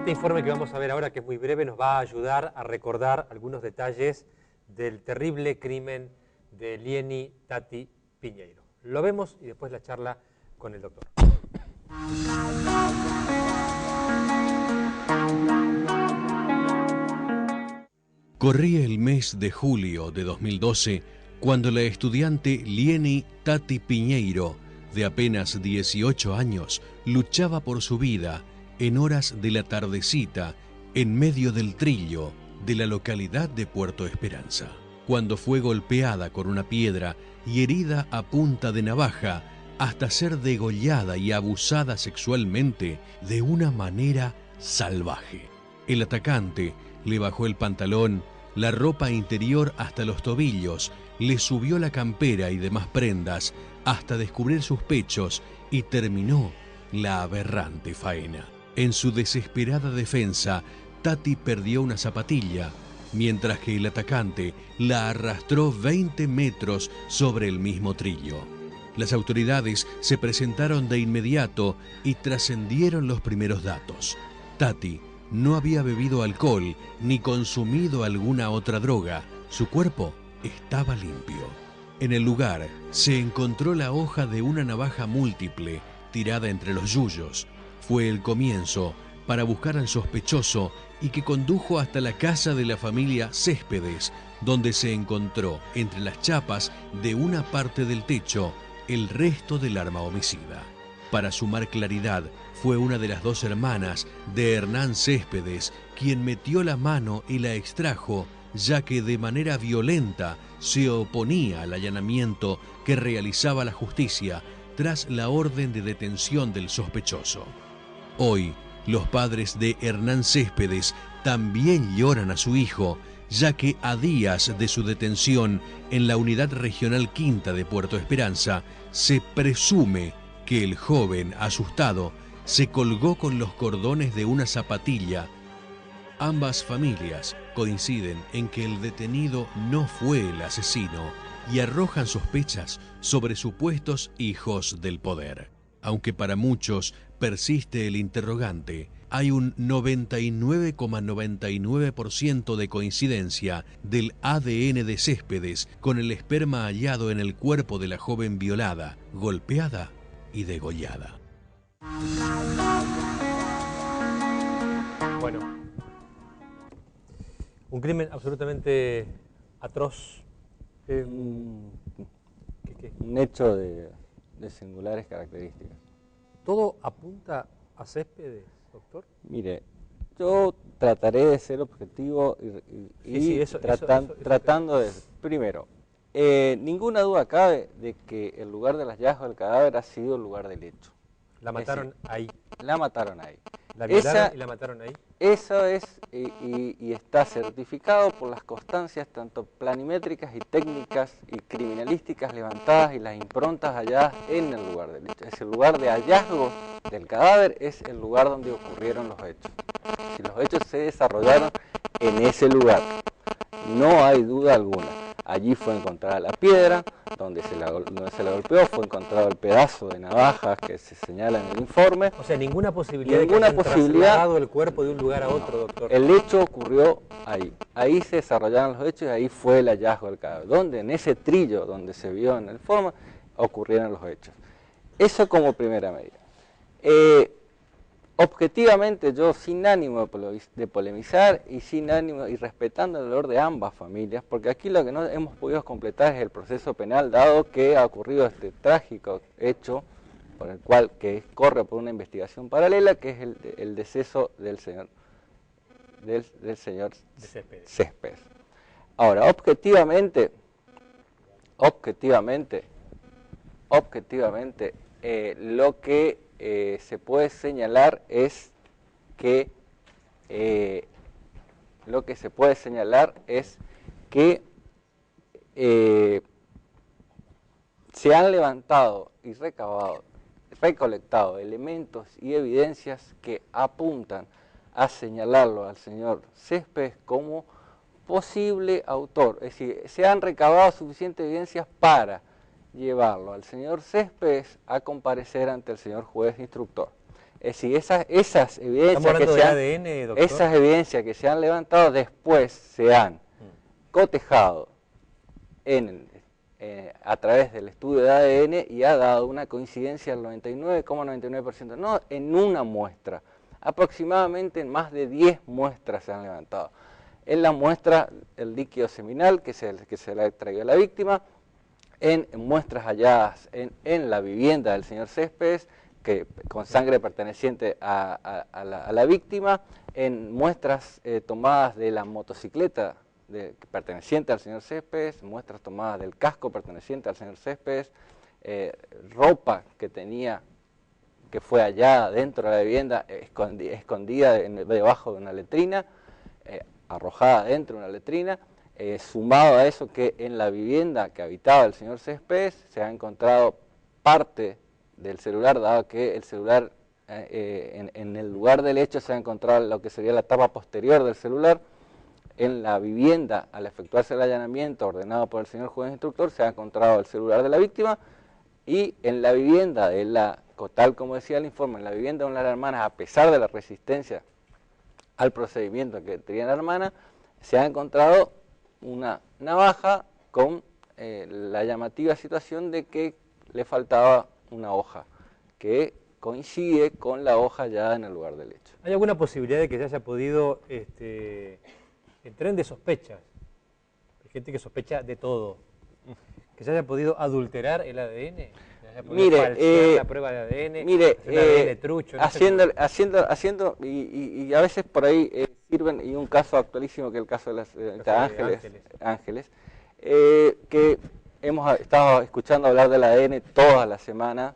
Este informe que vamos a ver ahora, que es muy breve, nos va a ayudar a recordar algunos detalles del terrible crimen de Lieny Tati Piñeiro. Lo vemos y después la charla con el doctor. Corría el mes de julio de 2012 cuando la estudiante Lieny Tati Piñeiro, de apenas 18 años, luchaba por su vida en horas de la tardecita en medio del Trillo de la localidad de Puerto Esperanza, cuando fue golpeada con una piedra y herida a punta de navaja hasta ser degollada y abusada sexualmente de una manera salvaje. El atacante le bajó el pantalón, la ropa interior hasta los tobillos, le subió la campera y demás prendas hasta descubrir sus pechos y terminó la aberrante faena. En su desesperada defensa, Tati perdió una zapatilla, mientras que el atacante la arrastró 20 metros sobre el mismo trillo. Las autoridades se presentaron de inmediato y trascendieron los primeros datos. Tati no había bebido alcohol ni consumido alguna otra droga. Su cuerpo estaba limpio. En el lugar se encontró la hoja de una navaja múltiple tirada entre los yuyos. Fue el comienzo para buscar al sospechoso y que condujo hasta la casa de la familia Céspedes, donde se encontró entre las chapas de una parte del techo el resto del arma homicida. Para sumar claridad, fue una de las dos hermanas de Hernán Céspedes quien metió la mano y la extrajo, ya que de manera violenta se oponía al allanamiento que realizaba la justicia tras la orden de detención del sospechoso. Hoy, los padres de Hernán Céspedes también lloran a su hijo, ya que a días de su detención en la Unidad Regional Quinta de Puerto Esperanza, se presume que el joven, asustado, se colgó con los cordones de una zapatilla. Ambas familias coinciden en que el detenido no fue el asesino y arrojan sospechas sobre supuestos hijos del poder. Aunque para muchos persiste el interrogante, hay un 99,99% de coincidencia del ADN de Céspedes con el esperma hallado en el cuerpo de la joven violada, golpeada y degollada. Bueno, un crimen absolutamente atroz. Un hecho de singulares características. ¿Todo apunta a Céspedes, doctor? Mire, yo trataré de ser objetivo tratando de... Primero, ninguna duda cabe de que el lugar del hallazgo del cadáver ha sido el lugar del hecho. La mataron ahí. La mataron ahí. La violaron y la mataron ahí. Eso es, y está certificado por las constancias tanto planimétricas y técnicas y criminalísticas levantadas y las improntas halladas en el lugar del hecho. Es el lugar de hallazgo del cadáver, es el lugar donde ocurrieron los hechos. Si los hechos se desarrollaron en ese lugar, no hay duda alguna. Allí fue encontrada la piedra, donde se la golpeó, fue encontrado el pedazo de navajas que se señala en el informe. O sea, ninguna posibilidad de que hayan trasladado el cuerpo de un lugar a otro, doctor. El hecho ocurrió ahí. Ahí se desarrollaron los hechos y ahí fue el hallazgo del cadáver. Donde en ese trillo donde se vio en el informe ocurrieron los hechos. Eso como primera medida. Objetivamente, yo sin ánimo de polemizar y sin ánimo y respetando el dolor de ambas familias, porque aquí lo que no hemos podido completar es el proceso penal, dado que ha ocurrido este trágico hecho por el cual corre por una investigación paralela, que es el deceso del señor Céspedes. Ahora, objetivamente, lo que se puede señalar es que se han levantado y recolectado elementos y evidencias que apuntan a señalarlo al señor Céspedes como posible autor. Es decir, se han recabado suficientes evidencias para llevarlo al señor Céspedes a comparecer ante el señor juez instructor. Es decir, esas evidencias ¿Estamos hablando que de ADN, doctor? esas evidencias que se han levantado después se han cotejado a través del estudio de ADN y ha dado una coincidencia del 99,99%, no en una muestra, aproximadamente en más de 10 muestras se han levantado. En la muestra, el líquido seminal que se le ha traído a la víctima, en muestras halladas en la vivienda del señor Céspedes, con sangre perteneciente a la víctima, en muestras tomadas de la motocicleta perteneciente al señor Céspedes, muestras tomadas del casco perteneciente al señor Céspedes, ropa que tenía, que fue hallada dentro de la vivienda, escondida debajo de una letrina, arrojada dentro de una letrina, sumado a eso que en la vivienda que habitaba el señor Céspedes se ha encontrado parte del celular, dado que el celular, en el lugar del hecho se ha encontrado lo que sería la tapa posterior del celular. En la vivienda, al efectuarse el allanamiento ordenado por el señor juez instructor, se ha encontrado el celular de la víctima, y en la vivienda tal como decía el informe, en la vivienda de una de las hermanas, a pesar de la resistencia al procedimiento que tenía la hermana, se ha encontrado una navaja con la llamativa situación de que le faltaba una hoja, que coincide con la hoja hallada en el lugar del hecho. ¿Hay alguna posibilidad de que se haya podido entrar en de sospechas? Hay gente que sospecha de todo. ¿Que se haya podido adulterar el ADN? ¿Que se haya podido falsear la prueba de ADN? Mire, un ADN trucho, no haciendo y a veces por ahí sirven, y un caso actualísimo que el caso de las Ángeles, que hemos estado escuchando hablar del ADN toda la semana.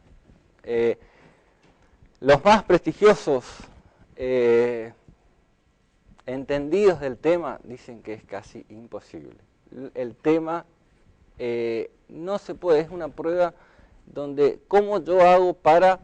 Los más prestigiosos entendidos del tema dicen que es casi imposible. El tema no se puede, es una prueba donde ¿cómo yo hago para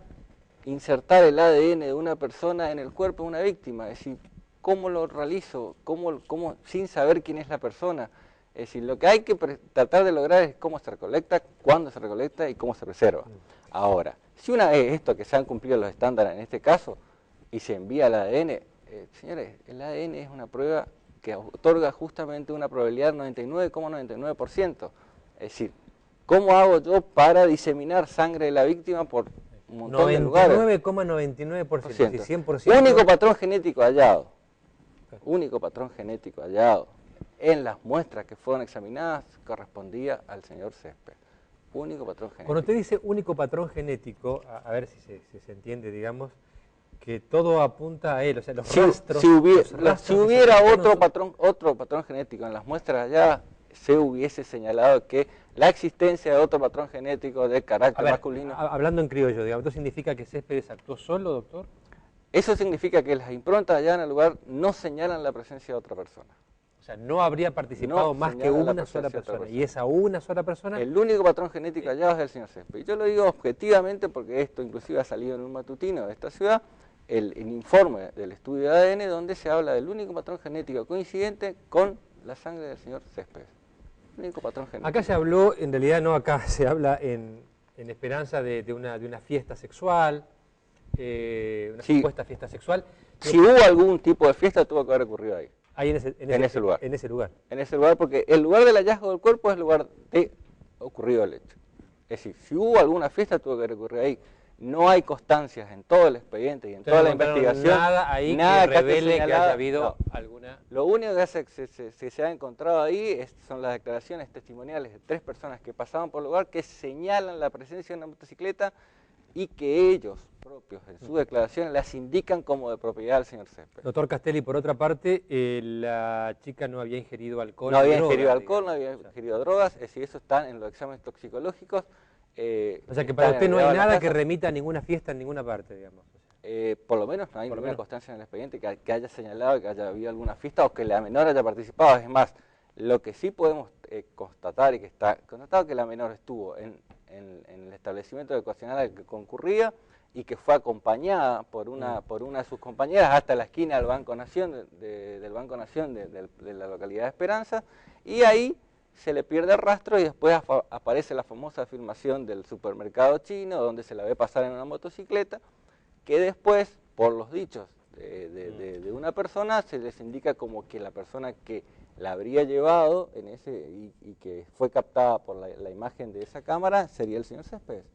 insertar el ADN de una persona en el cuerpo de una víctima? Es decir, ¿cómo lo realizo? ¿Cómo sin saber quién es la persona? Es decir, lo que hay que tratar de lograr es cómo se recolecta, cuándo se recolecta y cómo se preserva. Ahora, si una vez esto que se han cumplido los estándares en este caso y se envía el ADN, señores, el ADN es una prueba que otorga justamente una probabilidad del 99,99%. Es decir, ¿cómo hago yo para diseminar sangre de la víctima por un montón de lugares? 99,99%, si 100%. Único patrón genético hallado. Único patrón genético hallado en las muestras que fueron examinadas correspondía al señor Céspedes. Único patrón genético. Cuando usted dice único patrón genético, a ver si se entiende, digamos, que todo apunta a él, o sea, los rastros... Si hubiera otro patrón genético en las muestras allá, se hubiese señalado que la existencia de otro patrón genético de carácter masculino... Hablando en criollo, digamos, ¿esto significa que Céspedes actuó solo, doctor? Eso significa que las improntas allá en el lugar no señalan la presencia de otra persona. O sea, no habría participado más que una sola persona. Y esa una sola persona... El único patrón genético hallado es del señor Céspedes. Y yo lo digo objetivamente porque esto inclusive ha salido en un matutino de esta ciudad, el informe del estudio de ADN, donde se habla del único patrón genético coincidente con la sangre del señor Céspedes. Único patrón genético. Acá se habló, en realidad no acá, se habla en esperanza de una fiesta sexual, una supuesta fiesta sexual. Si hubo algún tipo de fiesta, tuvo que haber ocurrido ahí. Ahí en ese lugar. En ese lugar. En ese lugar, porque el lugar del hallazgo del cuerpo es el lugar de ocurrido el hecho. Es decir, si hubo alguna fiesta, tuvo que haber ocurrido ahí. No hay constancias en todo el expediente y en toda la investigación. Nada ahí que revele que haya habido alguna... Lo único que se ha encontrado ahí son las declaraciones testimoniales de 3 personas que pasaban por el lugar que señalan la presencia de una motocicleta y que ellos propios en sus declaraciones las indican como de propiedad del señor Céspedes. Doctor Castelli, por otra parte, la chica no había ingerido alcohol. No había ingerido alcohol, no había ingerido drogas, es decir, eso está en los exámenes toxicológicos. O sea que para usted no hay nada que remita a ninguna fiesta en ninguna parte, digamos. Por lo menos no hay ninguna constancia en el expediente que haya señalado que haya habido alguna fiesta o que la menor haya participado. Es más, lo que sí podemos constatar y que está constatado que la menor estuvo en el establecimiento educacional al que concurría y que fue acompañada por una de sus compañeras hasta la esquina del Banco Nación, del Banco Nación de la localidad de Esperanza, y ahí se le pierde el rastro y después aparece la famosa afirmación del supermercado chino, donde se la ve pasar en una motocicleta, que después, por los dichos de una persona, se les indica como que la persona que la habría llevado en ese y que fue captada por la imagen de esa cámara sería el señor Céspedes.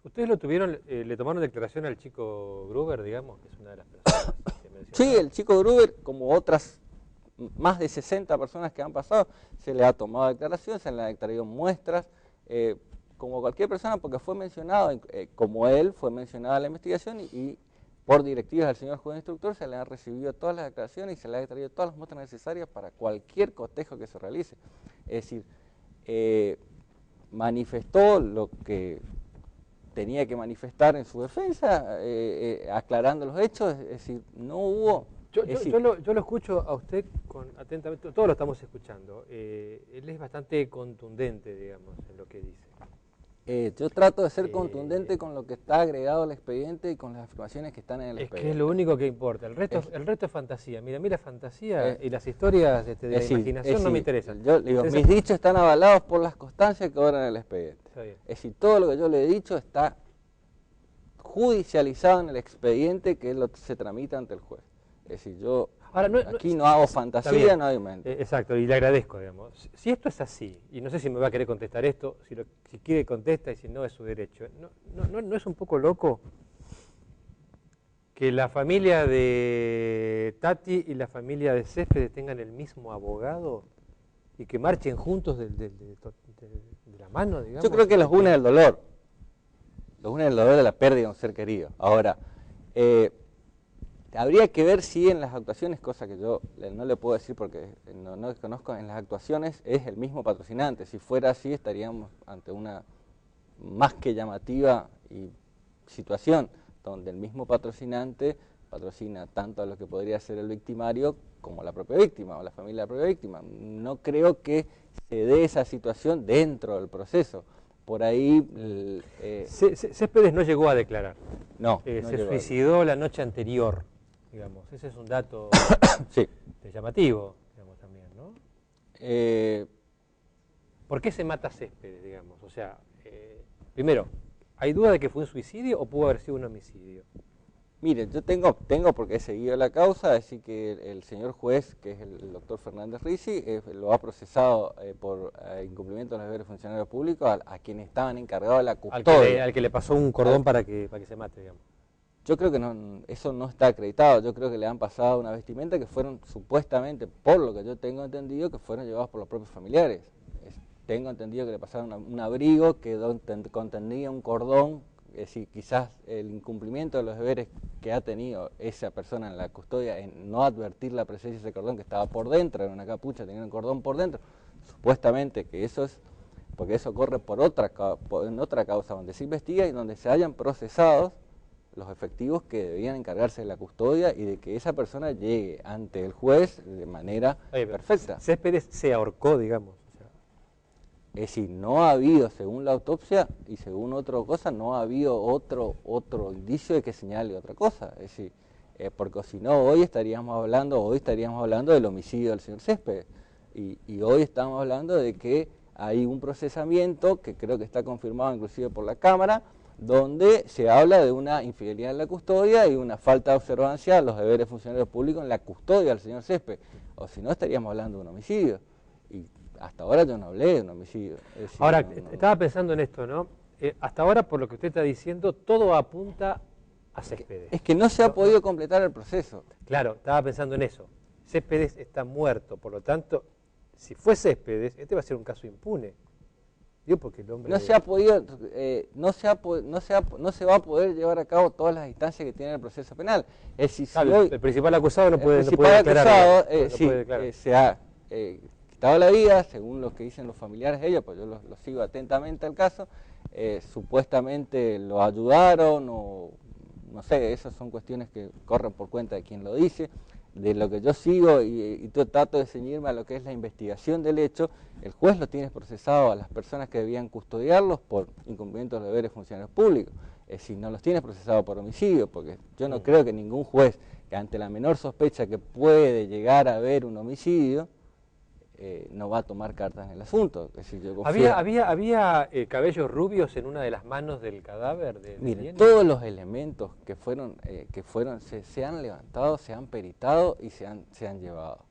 ¿Ustedes lo tuvieron, le tomaron declaración al chico Gruber, digamos, que es una de las personas que mencionaba? Sí, el chico Gruber, como otras más de 60 personas que han pasado, se le ha tomado declaración, se le han traído muestras, como cualquier persona, porque fue mencionado, como él, fue mencionada la investigación y por directivas del señor juez instructor se le han recibido todas las declaraciones y se le han traído todas las muestras necesarias para cualquier cotejo que se realice. Es decir, manifestó lo que tenía que manifestar en su defensa, aclarando los hechos, es decir, no hubo... Yo lo escucho a usted atentamente, todos lo estamos escuchando. Él es bastante contundente, digamos, en lo que dice. Yo trato de ser contundente con lo que está agregado al expediente y con las afirmaciones que están en el expediente. Es que es lo único que importa, el resto es fantasía. Mira, fantasía y las historias de la imaginación no me interesan. Yo digo, mis dichos están avalados por las constancias que obran en el expediente. Es decir, todo lo que yo le he dicho está judicializado en el expediente que se tramita ante el juez. Es decir, yo aquí no hago fantasía, no hago mente. Exacto, y le agradezco, digamos. Si esto es así, y no sé si me va a querer contestar esto, si quiere contesta y si no es su derecho. ¿No es un poco loco que la familia de Tati y la familia de Céspedes tengan el mismo abogado y que marchen juntos de la mano, digamos? Yo creo que los une el dolor. Los une el dolor de la pérdida de un ser querido. Ahora, habría que ver si en las actuaciones, cosa que yo no le puedo decir porque no desconozco, en las actuaciones es el mismo patrocinante. Si fuera así estaríamos ante una más que llamativa situación donde el mismo patrocinante patrocina tanto a lo que podría ser el victimario como la propia víctima o la familia de la propia víctima. No creo que se dé esa situación dentro del proceso. Por ahí... Céspedes no llegó a declarar. No. Se suicidó la noche anterior. Digamos, ese es un dato sí. Llamativo, digamos, también, ¿no? ¿Por qué se mata Céspedes, digamos? O sea, primero, ¿hay duda de que fue un suicidio o pudo haber sido un homicidio? Mire, yo tengo porque he seguido la causa, así que el señor juez, que es el doctor Fernández Ricci, lo ha procesado por incumplimiento de los deberes funcionarios públicos a quienes estaban encargados de la custodia. Al que le pasó un cordón para que se mate, digamos. Yo creo que eso no está acreditado, yo creo que le han pasado una vestimenta que fueron supuestamente, por lo que yo tengo entendido, que fueron llevados por los propios familiares. Tengo entendido que le pasaron un abrigo que contenía un cordón, es decir, quizás el incumplimiento de los deberes que ha tenido esa persona en la custodia en no advertir la presencia de ese cordón que estaba por dentro, en una capucha tenía un cordón por dentro, supuestamente que eso es, porque eso corre en otra causa donde se investiga y donde se hayan procesado los efectivos que debían encargarse de la custodia y de que esa persona llegue ante el juez de manera perfecta. Céspedes se ahorcó, digamos. O sea. Es decir, no ha habido, según la autopsia y según otra cosa, no ha habido otro indicio de que señale otra cosa. Es decir, porque si no, hoy estaríamos hablando del homicidio del señor Céspedes. Y hoy estamos hablando de que hay un procesamiento que creo que está confirmado inclusive por la Cámara, donde se habla de una infidelidad en la custodia y una falta de observancia a los deberes funcionarios públicos en la custodia del señor Céspedes. O si no, estaríamos hablando de un homicidio. Y hasta ahora yo no hablé de un homicidio. Decir, ahora, estaba pensando en esto, ¿no? Hasta ahora, por lo que usted está diciendo, todo apunta a Céspedes. Es que no se ha podido completar el proceso. Claro, estaba pensando en eso. Céspedes está muerto, por lo tanto, si fue Céspedes, este va a ser un caso impune. Porque el hombre no se ha podido, no se va a poder llevar a cabo todas las instancias que tiene el proceso penal. Es decir, claro, el principal acusado no puede declarar. Se ha quitado la vida, según lo que dicen los familiares de ellos, pues yo lo sigo atentamente al caso, supuestamente lo ayudaron o no sé, esas son cuestiones que corren por cuenta de quien lo dice. De lo que yo sigo y trato de ceñirme a lo que es la investigación del hecho, el juez lo tiene procesado a las personas que debían custodiarlos por incumplimiento de los deberes funcionarios públicos. Es decir, no los tiene procesado por homicidio, porque yo no creo que ningún juez, que ante la menor sospecha que puede llegar a haber un homicidio, no va a tomar cartas en el asunto. Es decir, yo ¿Había cabellos rubios en una de las manos del cadáver? Mire, todos los elementos que se han levantado, se han peritado y se han llevado.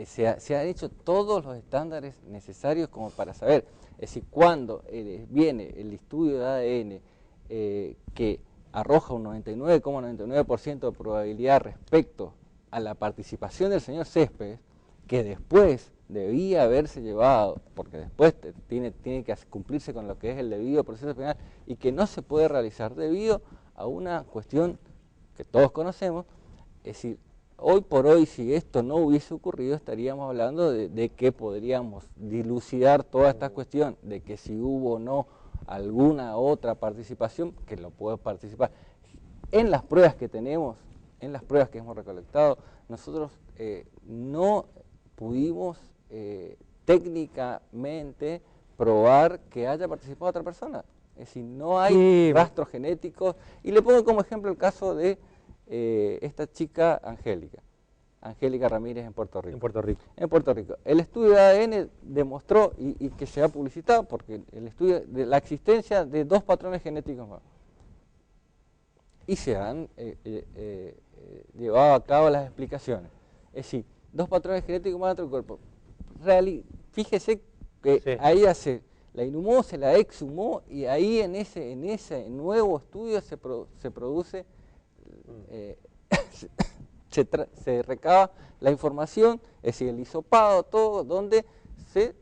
Se han hecho todos los estándares necesarios como para saber. Es decir, cuando viene el estudio de ADN que arroja un 99,99% de probabilidad respecto a la participación del señor Céspedes, que después debía haberse llevado, porque después tiene que cumplirse con lo que es el debido proceso penal, y que no se puede realizar debido a una cuestión que todos conocemos. Es decir, hoy por hoy, si esto no hubiese ocurrido, estaríamos hablando de que podríamos dilucidar toda esta cuestión, de que si hubo o no alguna otra participación, que lo puede participar. En las pruebas que tenemos, en las pruebas que hemos recolectado, nosotros no pudimos técnicamente probar que haya participado otra persona. Es decir, no hay rastros genéticos. Y le pongo como ejemplo el caso de esta chica Angélica Ramírez en Puerto Rico. En Puerto Rico. El estudio de ADN demostró, y que se ha publicitado, porque el estudio de la existencia de 2 patrones genéticos más. Y se han llevado a cabo las explicaciones. Es decir, 2 patrones genéticos más dentro del cuerpo. Fíjese que a ella se la inhumó, se la exhumó, y ahí en ese nuevo estudio se produce, se recaba la información, es decir, el hisopado, todo, donde se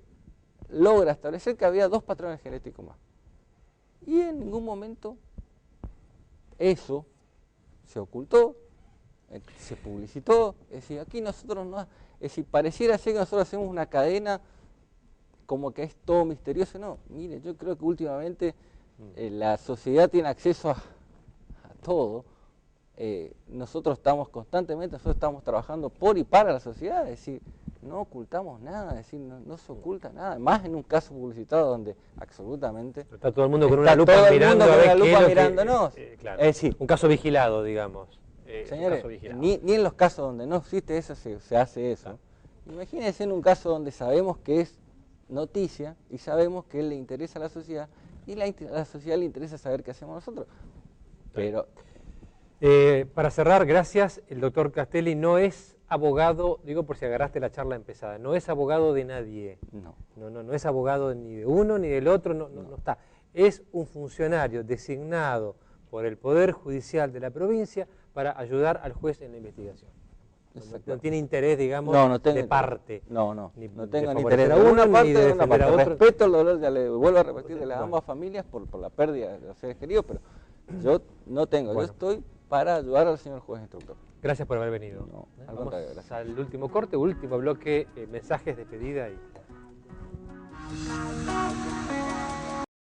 logra establecer que había 2 patrones genéticos más. Y en ningún momento eso se ocultó, se publicitó. Es decir, aquí nosotros no, es decir, pareciera ser que nosotros hacemos una cadena como que es todo misterioso. No, mire, yo creo que últimamente la sociedad tiene acceso a todo. Nosotros estamos trabajando por y para la sociedad, es decir, no ocultamos nada, es decir, no se oculta nada, más en un caso publicitado donde absolutamente está todo el mundo con una lupa mirándonos. Claro, es decir, un caso vigilado, digamos. Señores, ni en los casos donde no existe eso se hace eso. Imagínense en un caso donde sabemos que es noticia y sabemos que le interesa a la sociedad, y a la sociedad le interesa saber qué hacemos nosotros. Pero para cerrar, gracias. El doctor Castelli no es abogado, digo por si agarraste la charla empezada, no es abogado de nadie. No es abogado ni de uno ni del otro, no está. Es un funcionario designado por el Poder Judicial de la provincia para ayudar al juez en la investigación. No tiene interés, digamos, de parte. No tengo ni interés de una parte ni de una parte. Respeto el dolor, ya le vuelvo a repetir, de las ambas familias por la pérdida de los seres queridos, pero yo no tengo, yo estoy para ayudar al señor juez instructor. Gracias por haber venido. Al contrario, gracias. Al último corte, último bloque, mensajes, despedida y...